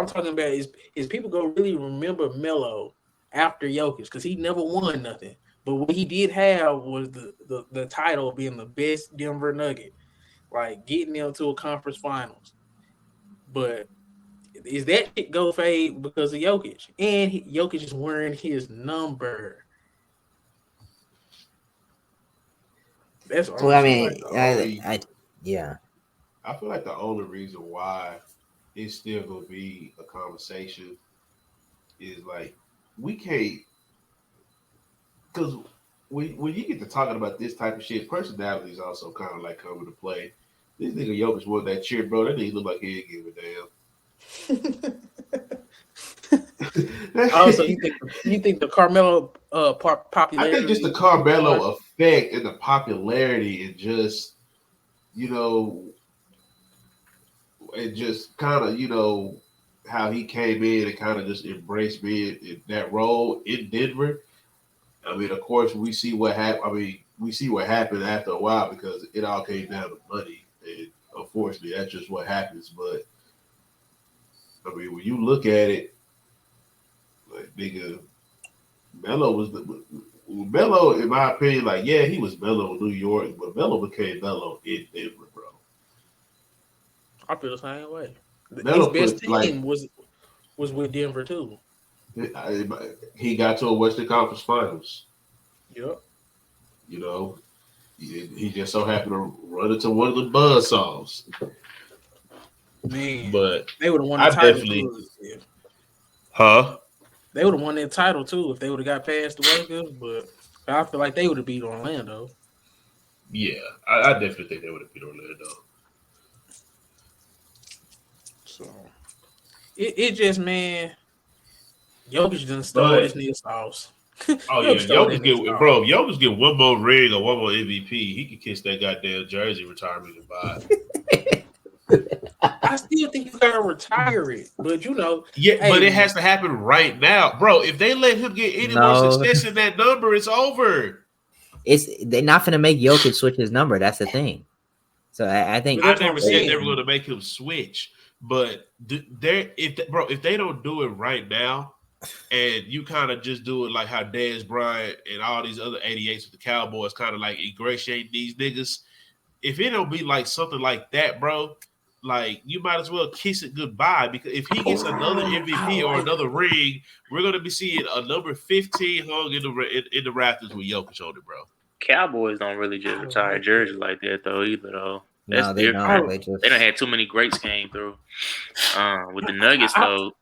I'm talking about is people gonna really remember Melo after Jokic because he never won nothing. But what he did have was the title of being the best Denver Nugget, like getting them to a conference finals. But is that shit go fade because of Jokic? And Jokic is wearing his number. That's what Well, I'm I saying. mean, Like the only, yeah. I feel like the only reason why it's still gonna be a conversation is like we can't, because when you get to talking about this type of shit, personality is also kind of like coming to play. This nigga Jokic won that cheer, bro. That nigga look like he didn't give a damn. Also, you think the Carmelo I think just popularity the is the reason why? Carmelo effect and the popularity and just you know and just kind of how he came in and kind of just embraced being in that role in Denver. I mean, of course, we see what happened. I mean, we see what happened after a while because it all came down to money, and unfortunately, that's just what happens. But I mean, when you look at it, like nigga, Melo was the Melo, in my opinion, like yeah, he was Melo in New York, but Melo became Melo in Denver, bro. I feel the same way. His Melo best put like team was with Denver too. he got to a Western Conference Finals. Yep. You know, he just so happened to run into one of the buzz saws. Man, But they would have won the I title definitely, too. huh? They would have won that title too if they would have got past the Lakers. But I feel like they would have beat Orlando. Yeah, I definitely think they would have beat Orlando. So it just man, Jokic done stole this But nigga sauce. oh Jokic yeah, stole that nigga sauce. If Jokic get one more ring or one more MVP, he could kiss that goddamn jersey retirement goodbye. I still think you gotta retire it, but Yeah, hey but it man, has to happen right now, bro. If they let him get any more No, success in that number, it's over. they're not gonna make Jokic switch his number. That's the thing. So I but think I that's what I'm never said they saying. were going to make him switch, but they if they don't do it right now, and you kind of just do it like how Dez Bryant and all these other 88s with the Cowboys kind of like ingratiate these niggas. If it don't be like something like that, bro, like you might as well kiss it goodbye because if he gets another I MVP or like another ring, we're gonna be seeing a number 15 hung in the rafters with Jokic on it, bro. Cowboys don't really just I retire like jerseys that. like that though either though. That's no, they I don't. different. They They don't just had too many greats came through. With the Nuggets I though,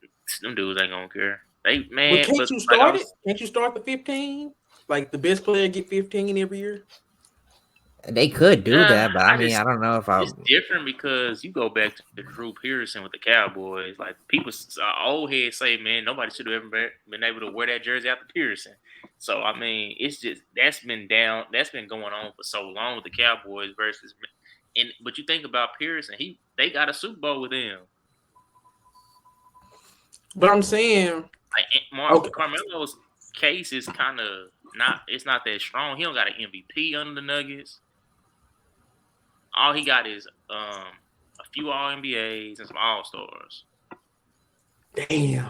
them dudes ain't gonna care. They but man, can't but you like I start it? was, Can't you start the 15? Like the best player get 15 every year. they could do that, but I I mean, I just don't know if I. it's different because you go back to Drew Pearson with the Cowboys. Like people, old heads say, man, nobody should have ever been able to wear that jersey after Pearson. So I mean, it's just that's been down. That's been going on for so long with the Cowboys versus. And but you think about Pearson, they got a Super Bowl with him. But I'm saying, Like okay, Carmelo's case is kind of not. It's not that strong. He don't got an MVP under the Nuggets. All he got is a few All NBAs and some All Stars. damn,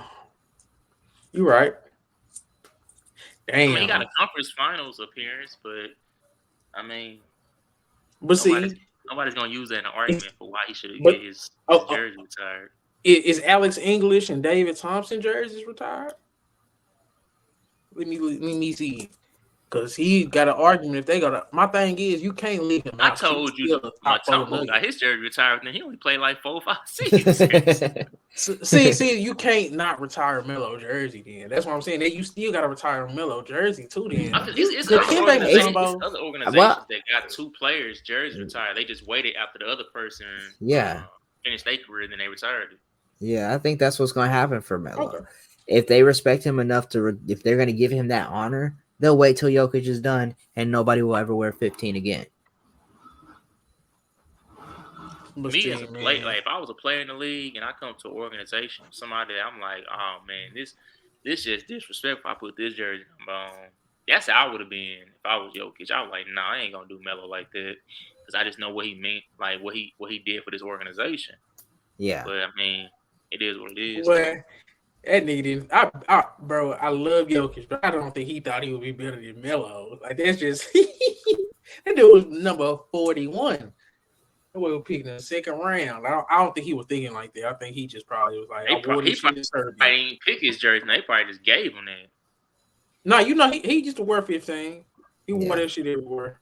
you right. I mean, he got Damn. a conference finals appearance, but I mean, But nobody's see, nobody's gonna use that in an it's, argument for why he should but get his oh, jersey retired. is Alex English and David Thompson jerseys retired? Let me see. Because he got an argument if they got a. My thing is, you can't leave him I out because he's told you still the a top four Matumbo nugget. got his jersey retired, and he only played like 4 or 5 seasons. See, you can't not retire Melo jersey. Then that's what I'm saying. That you still got to retire Melo jersey too. Then It's the other Kimbe It's organizations. It's Mutombo. other well, organizations that got two players' jerseys retired. They just waited after the other person yeah, finished their career, then they retired it. yeah. I think that's what's going to happen for Melo. Okay, If they respect him enough if they're going to give him that honor, they'll wait till Jokic is done, and nobody will ever wear 15 again. but Me as still, a player, man. like if I was a player in the league and I come to an organization, somebody that I'm like, oh man, this just disrespectful. I put this jersey number on. That's how I would have been if I was Jokic. I was like, nah, I ain't gonna do Melo like that because I just know what he meant, like what he did for this organization. Yeah, But I mean, It is what it is. Well, that nigga didn't. Bro, I love Jokic, but I don't think he thought he would be better than Melo. Like that's just that dude was number 41. That boy was picked in the second round. I don't think he was thinking like that. I think he just probably was like, I wore He this shit to serve probably me. didn't pick his jersey. They probably just gave him that. No, he used to wear 15. He wore that shit everywhere.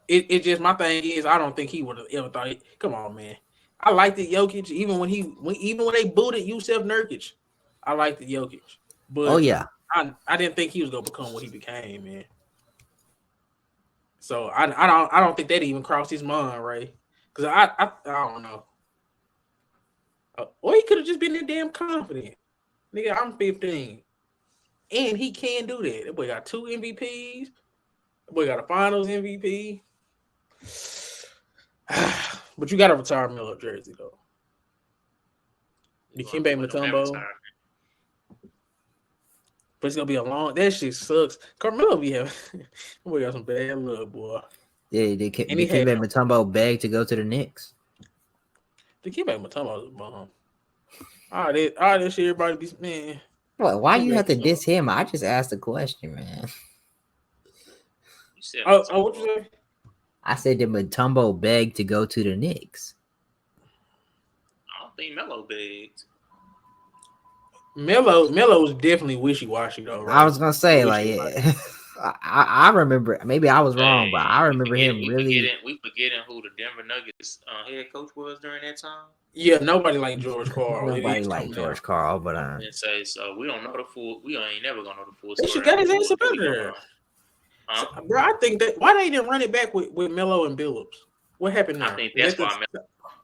It just my thing is I don't think he would have ever thought. Come on, man. I liked the Jokic even when they booted Yusef Nurkic. I liked the Jokic, but I didn't think he was gonna become what he became, man. So I don't think that even crossed his mind, right? Because I don't know. Or he could have just been that damn confident. Nigga, I'm 15. And he can do that. That boy got 2 MVPs. That boy got a finals MVP. But you gotta retire Melo jersey though. Dikembe Mutombo. But it's gonna be a long. That shit sucks. Carmelo be having. We got some bad luck, boy. Yeah, Dikembe Mutombo begged to go to the Knicks. Dikembe Mutombo is a bum. All right, this shit, everybody be man. What? Why you have to diss him? I just asked a question, man. You said what you say? I said did Mutombo beg to go to the Knicks? I don't think Melo begged. Melo was definitely wishy-washy though, right? I was gonna say I remember, maybe I was wrong, but I remember him really. We forgetting who the Denver Nuggets head coach was during that time. Yeah, nobody liked George Karl. Nobody liked George Karl, but so we don't know the full. We ain't never gonna know the full they story. Should got his ass up there. Bro, I think that why they didn't run it back with Melo and Billups? What happened there? I think that's why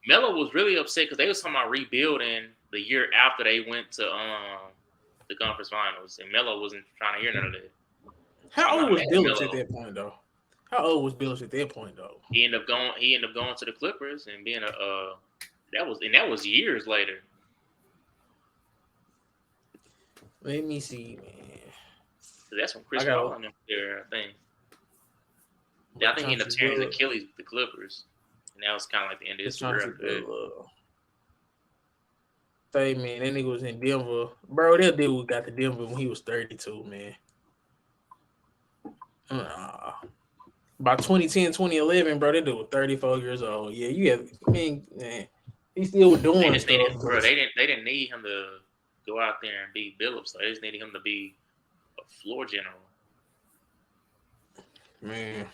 Melo was really upset because they was talking about rebuilding the year after they went to the conference finals, and Melo wasn't trying to hear none of that. How old was Billups at that point, though? He ended up going to the Clippers and being that was years later. Let me see, man. That's when Chris Paul in there, I think. I think he ended up tearing his Achilles with the Clippers, and that was kind of like the end of his career. Hey man, that nigga was in Denver, bro. That dude got to Denver when he was 32, man. By 2010, 2011, bro, that dude was 34 years old. Yeah, man, he still was doing stuff. Bro, they didn't need him to go out there and be Billups. They just needed him to be a floor general. Man,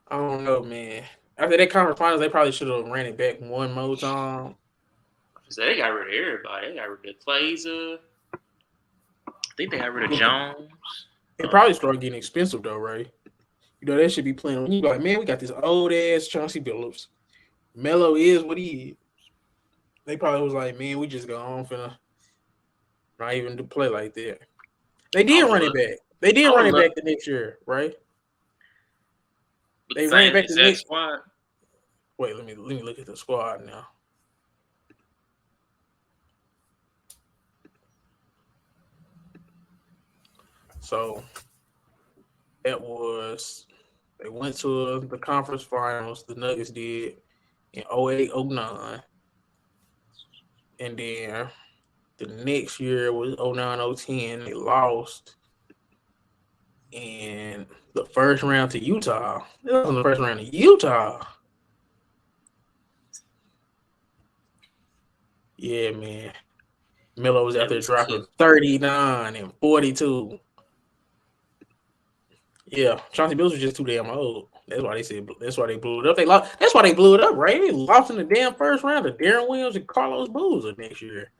I don't know, man. After that conference finals, they probably should have ran it back one more time. So they got rid of everybody. They got rid of Glazer. I think they got rid of Jones. It probably started getting expensive though, right? You know, they should be playing. When you like, man, we got this old ass Chauncey Billups. Melo is what he is. They probably was like, man, we just go on finna not even to play like that. They did run it back. They did run it back the next year, right? They ran it back the next squad. Wait, let me look at the squad now. So that was they went to the conference finals. The Nuggets did in 08-09. And then the next year was 09-10. They lost in the first round to Utah. It was in the first round to Utah. Yeah, man. Melo was out there dropping 39 and 42. Yeah, Chauncey Billups was just too damn old. That's why they said. That's why they blew it up. That's why they blew it up, right? They lost in the damn first round to Darren Williams and Carlos Boozer next year.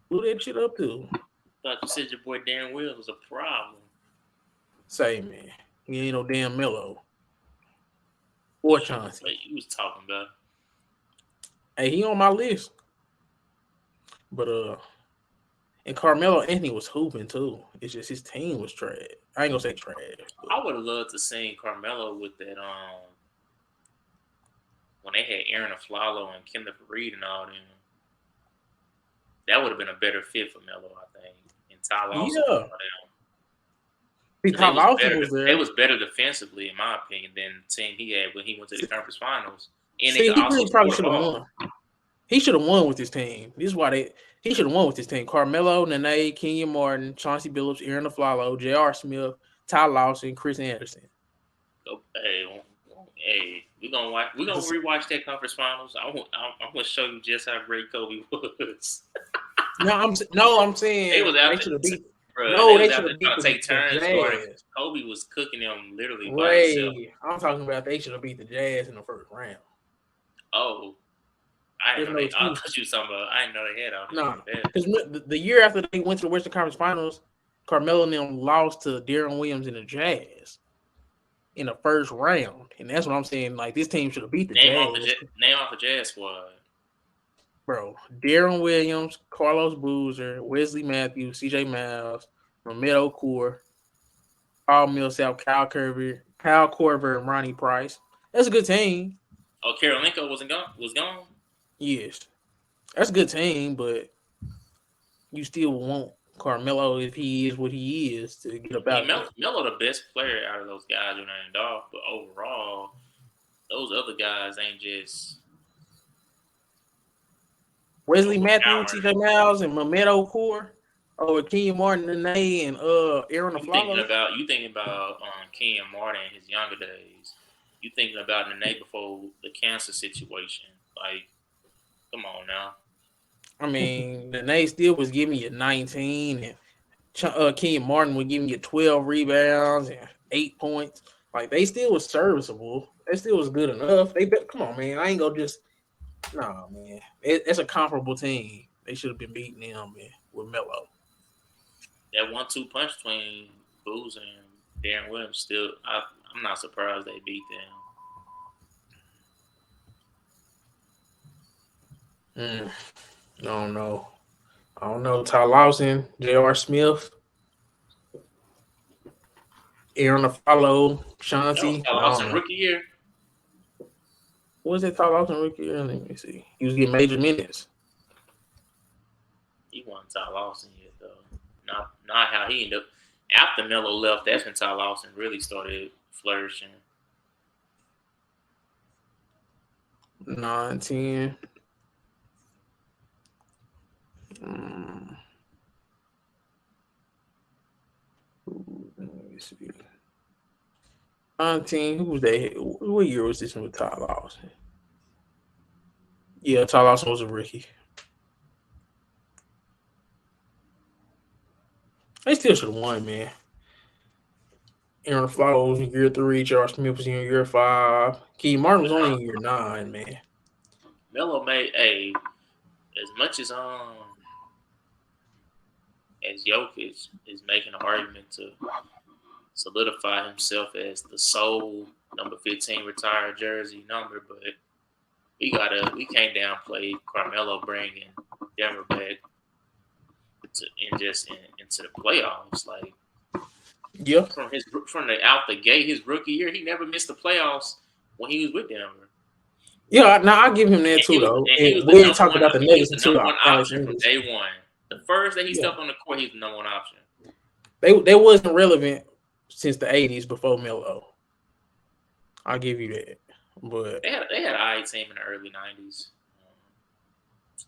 Blew that shit up too. Thought you said your boy Darren Williams was a problem. Say, man, he ain't no damn Melo or Chauncey. Like you was talking about. Hey, he on my list. But and Carmelo Anthony was hooping too. It's just his team was trash. I ain't gonna say trash. I would have loved to see Carmelo with that when they had Aaron Aflalo and Kenneth Reed and all them. That would have been a better fit for Melo, I think. And Ty Lawson. Yeah. Ty Lawson was there. They was better defensively, in my opinion, than the team he had when he went to the conference finals. And See, they could he also really probably score the should have ball. won. He should have won with this team. This is why he should have won with this team. Carmelo, Nene, Kenyon Martin, Chauncey Billups, Aaron Aflalo, J.R. Smith, Ty Lawson, Chris Anderson. Hey, we're gonna watch. We're gonna rewatch that conference finals. I'm gonna show you just how great Kobe was. I'm saying They was out they there. should have beat. They They was out should there have beat trying to take the turns guarding. Jazz. Kobe was cooking them literally by himself. Ray, I'm talking about they should have beat the Jazz in the first round. Oh, I didn't know There's they. no I excuse. thought you were talking about. I didn't know they had all. No, because the year after they went to the Western Conference Finals, Carmelo and them lost to Deron Williams and the Jazz in the first round, and that's what I'm saying. Like this team should have beat the Name Jazz. Name off the Jazz squad. Bro, Deron Williams, Carlos Boozer, Wesley Matthews, C.J. Miles, Mehmet Okur, Paul Millsap, Kyle Korver, and Ronnie Price. That's a good team. Oh, Karolinko was gone. Yes, that's a good team, but you still want Carmelo, if he is what he is, to get about it. Melo the best player out of those guys who named off, but overall, those other guys ain't just Wesley Matthews, C.J. Miles, and Mehmet Okur over Kenyon Martin, Nene, and Aaron Aflalo. You thinking about Kenyon Martin in his younger days. You thinking about Nene before the cancer situation. Like, come on now. I mean, Nene still was giving you 19, and Kenyon Martin was giving you 12 rebounds and 8 points. Like, they still was serviceable. They still was good enough. Come on, man. I ain't gonna just – nah, man. It's a comparable team. They should have been beating them, man, with Melo. That 1-2 punch between Boozer and Deron Williams still – I'm not surprised they beat them. I don't know. Ty Lawson, J.R. Smith, Aaron Aflalo, Chauncey. Ty Lawson rookie year. Was it Ty Lawson rookie year? Let me see. He was getting major minutes. He wasn't Ty Lawson yet, though. Not how he ended up. After Melo left, that's when Ty Lawson really started flourishing. 9-10. Let me see. 19. Who was that? What year was this one with Ty Lawson? Yeah, Ty Lawson was a rookie. They still should have won, man. Aaron Aflalo was in year 3. J.R. Smith was in year 5. Kenyon Martin was only in year 9, man. Melo made as much as Jokic is making an argument to solidify himself as the sole number 15 retired jersey number, but we can't downplay Carmelo bringing Denver back into the playoffs. Like, yeah, from the out the gate, his rookie year, he never missed the playoffs when he was with Denver. Yeah, now I give him that too, though. And we ain't talking about the Nuggets too. Number one option from day one. The first day he stepped on the court, he was the number one option. They wasn't relevant since the 80s before Melo. I'll give you that. But they had an eye team in the early 90s.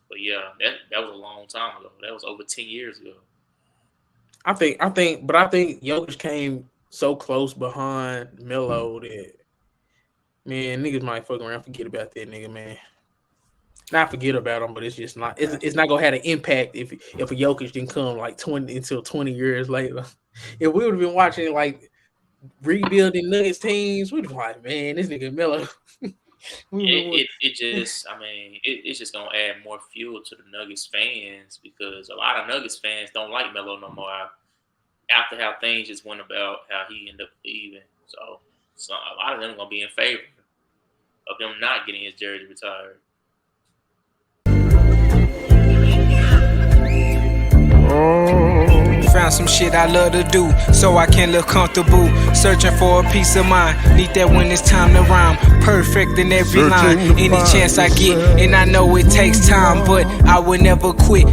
But yeah, that was a long time ago. That was over 10 years ago. I think Jokic came so close behind Melo that, man, niggas might fuck around and forget about that nigga, man. Not forget about him, but it's just not. It's not gonna have an impact if a Jokic didn't come like 20 years later. If we would have been watching like rebuilding Nuggets teams, we'd be like, man, this nigga Melo. It's just gonna add more fuel to the Nuggets fans because a lot of Nuggets fans don't like Melo no more after how things just went about how he ended up leaving. So a lot of them are gonna be in favor of him not getting his jersey retired. Found some shit I love to do, so I can look comfortable. Searching for a peace of mind, need that when it's time to rhyme. Perfect in every line, any chance I get, and I know it takes time, but I will never quit.